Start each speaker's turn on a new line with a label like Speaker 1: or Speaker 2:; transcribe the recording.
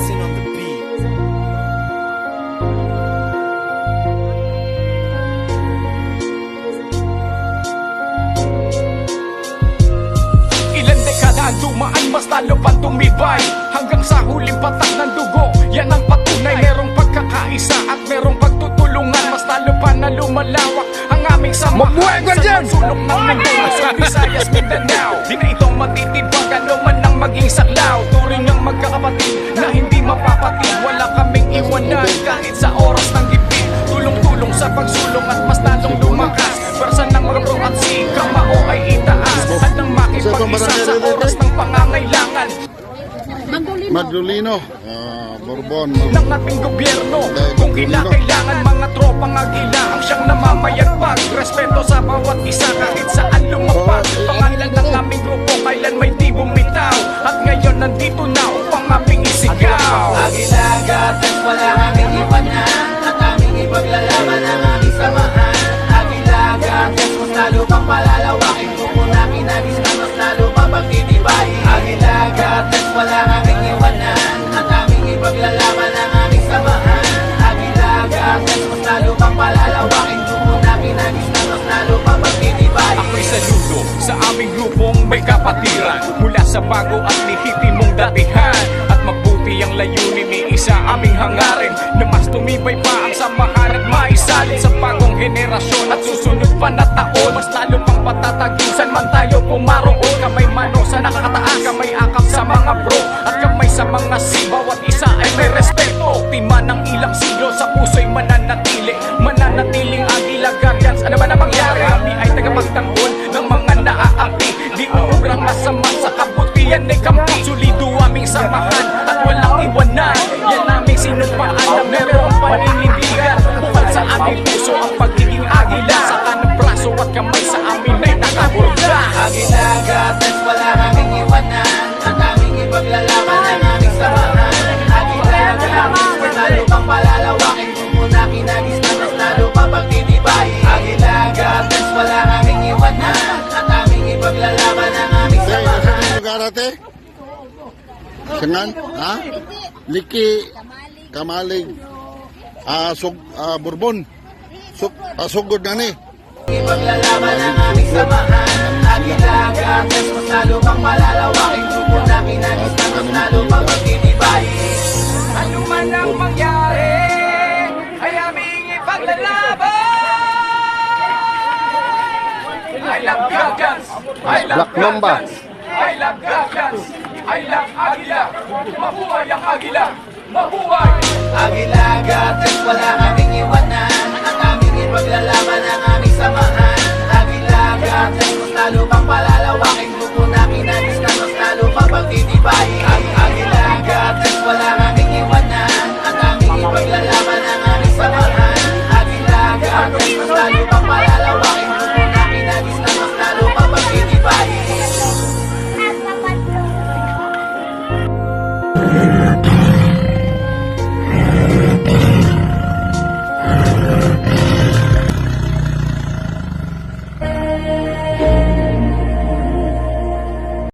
Speaker 1: dancing on the beat.
Speaker 2: Ilan dekada ang dumaan, mas lalo pang tumibay. Hanggang sa huling patak ng dugo, yan ang patunay. Merong pagkakaisa at merong pagtutulungan. Mas lalo pa na lumalawak ang aming samahan. Sa sulok ng mundo, sa Visayas, Mindanao. Di na itong matitibag, ano man ang maging saklaw. Turing ang magkakapatid na hindi mapapatid. Wala kaming iwanan kahit sa oras ng gipit. Tulong-tulong sa pagsulong at mas lalong lumakas. Persa ng roro at si kamao ay itaas. At nang makipag-isa sa oras ng pangangailangan
Speaker 3: Magdulino, Bourbon
Speaker 2: ng ating gobyerno. Kung kinakailangan mga tropang agila ang siyang namamayagpag. Respeto sa bawat isa kahit saan lumapag. Pangalan ng aming grupo kailan may di bumitaw. At ngayon nandito na upang aming isigaw.
Speaker 4: Agilaga, wala kaming iwanan. At aming ipaglalaban ang aming samahan. Agilaga, mas lalo pang palalawakin. Kung namin nagis na mas lalo pang pagtitibayin. Agilaga, wala kaming iwanan. At aming ipaglalaban ang aming samahan. Agilaga, mas lalo pang palalawakin. Kung namin nagis na mas lalo pang pagtitibayin.
Speaker 2: Ako'y saludo sa aming grupong may kapatiran. Mula sa bago at lehitimong datihan. At magbuti ang layunin ni isa aming hangarin. Na mas tumibay pa ang samahan at maisalin sa bagong henerasyon. At susunod pa na taon, mas lalo pang patatagin. San man tayo pumaroon, kamay manong sa nakakataas. Kamay akap sa mga bro at kamay sa mga si. Bawat isa ay may respeto. Tima ng ilang siglo sa puso'y mananatili. Mananatiling Agila Guardians. Ano man ang mangyari, kami ay tagapagtanggol ng mga naaapi. Di uugrang masama sa kabutihan ay kampi. Sulido aming samahan at walang iwanan. Yan aming sinumpaan na merong paninindigan. Bukal sa aming puso ang pagiging agila. Sa kanang braso at kamay sa amin ay nakaburda.
Speaker 4: Agilaga, wala kaming iwanan. At aming ipaglalaban ang aming samahan. Agilaga, mas lalo pang palalawakin. Kung muna kinagis na mas lalo pang pagtitibayin. Agilaga, wala kaming iwanan. At aming ipaglalaban ang aming samahan.
Speaker 3: lugar ate? Sangan? Ha? Liki Kamalig Bourbon Sugod na ni
Speaker 4: Ipaglalaban ang aming samahan. Agilaga, mas lalo pang malalawakin. Grupo na kinagis na mas lalo pang pagtitibayin.
Speaker 2: Ano man ang mangyari ay aming ipaglalaban. I love Guardians, I love Guardians, I love Guardians, I love Agila. Mabuhay ang Agila, mabuhay!
Speaker 4: Agilaga, wala kaming iwanan. Ang aming ipaglalaban ang aming samahan. Agilaga, mas lalo pang palalawakin. Grupo na kinagis na mas lalo pang pagtitibayin.